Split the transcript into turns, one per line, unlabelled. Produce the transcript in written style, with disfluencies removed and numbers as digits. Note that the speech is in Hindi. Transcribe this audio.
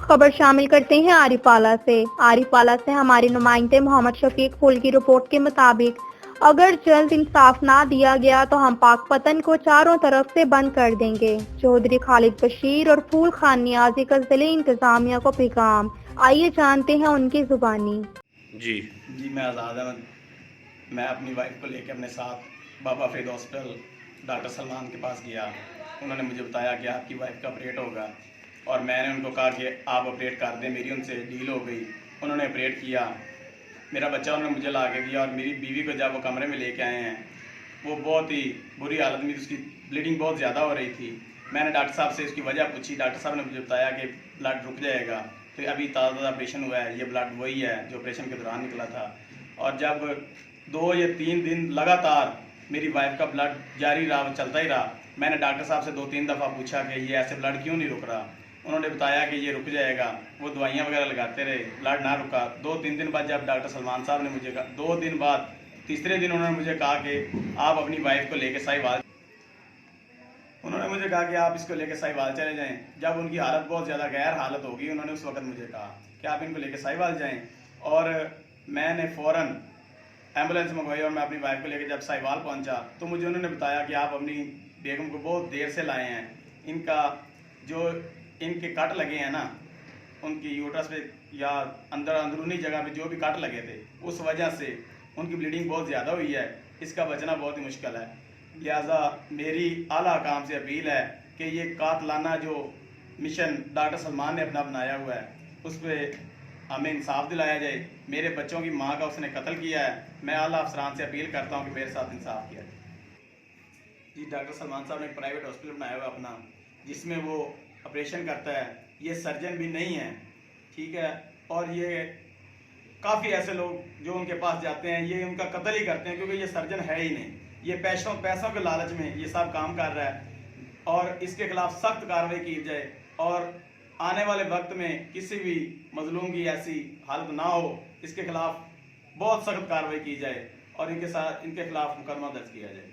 खबर शामिल करते हैं आरिपाला से। आरिपाला से हमारे नुमाइंदे मोहम्मद शफीक फूल की रिपोर्ट के मुताबिक अगर जल्द इंसाफ ना दिया गया तो हम पाकपतन को चारों तरफ से बंद कर देंगे। चौधरी खालिद बशीर और फूल खान नियाजी का जिले इंतजामिया को पैगाम, आइए जानते हैं उनकी जुबानी।
जी
जी मैं आज़ाद अहमद, मैं अपनी वाइफ को लेकर अपने साथ बाबा फरीद हॉस्पिटल डॉक्टर सलमान के पास गया। उन्होंने मुझे बताया कि आपकी वाइफ का ऑपरेट होगा और मैंने उनको कहा कि आप ऑपरेट कर दें। मेरी उनसे डील हो गई, उन्होंने ऑपरेट किया। मेरा बच्चा उन्होंने मुझे ला के दिया और मेरी बीवी को जब वो कमरे में लेके आए हैं वो बहुत ही बुरी हालत में, उसकी ब्लीडिंग बहुत ज़्यादा हो रही थी। मैंने डॉक्टर साहब से इसकी वजह पूछी। डॉक्टर साहब ने मुझे बताया कि ब्लड रुक जाएगा, तो अभी ताज़ा ऑपरेशन हुआ है, ये ब्लड वही है जो ऑपरेशन के दौरान निकला था। और जब 2 या 3 दिन लगातार मेरी वाइफ का ब्लड जारी रहा, वो चलता ही रहा, मैंने डॉक्टर साहब से 2-3 दफ़ा पूछा कि ये ऐसे ब्लड क्यों नहीं रुक रहा। उन्होंने बताया कि ये रुक जाएगा। वो दवाइयाँ वगैरह लगाते रहे, ब्लड ना रुका। 2-3 दिन बाद जब डॉक्टर सलमान साहब ने मुझे कहा, 2 दिन बाद तीसरे दिन उन्होंने मुझे कहा कि आप अपनी वाइफ को लेकर साहिवाल, उन्होंने मुझे कहा कि आप इसको लेकर साहिवाल चले जाएं। जब उनकी हालत बहुत ज़्यादा गैर हालत होगी, उन्होंने उस वक्त मुझे कहा कि आप इनको लेकर साहिवाल जाएं। और मैंने फ़ौरन एम्बुलेंस मंगवाई और मैं अपनी वाइफ को लेकर जब साहिवाल पहुंचा तो मुझे उन्होंने बताया कि आप अपनी बेगम को बहुत देर से लाए हैं। इनका जो इनके कट लगे हैं ना, उनकी यूट्रस पे या अंदरूनी जगह पे जो भी कट लगे थे, उस वजह से उनकी ब्लीडिंग बहुत ज़्यादा हुई है। इसका बचना बहुत ही मुश्किल है। लिहाजा मेरी आला काम से अपील है कि ये कातलाना जो मिशन डॉक्टर सलमान ने अपना बनाया हुआ है, उस पर हमें इंसाफ दिलाया जाए। मेरे बच्चों की माँ का उसने कत्ल किया है। मैं आला अफसरान से अपील करता हूँ कि मेरे साथ इंसाफ किया जाए। जी डॉक्टर सलमान साहब ने एक प्राइवेट हॉस्पिटल बनाया हुआ अपना, जिसमें वो ऑपरेशन करता है। ये सर्जन भी नहीं है, ठीक है। और ये काफ़ी ऐसे लोग जो उनके पास जाते हैं, ये उनका कत्ल ही करते हैं, क्योंकि ये सर्जन है ही नहीं। ये पैसों के लालच में ये सब काम कर रहा है और इसके खिलाफ सख्त कार्रवाई की जाए और आने वाले वक्त में किसी भी मजलूम की ऐसी हालत ना हो, इसके खिलाफ बहुत सख्त कार्रवाई की जाए और इनके खिलाफ मुकदमा दर्ज किया जाए।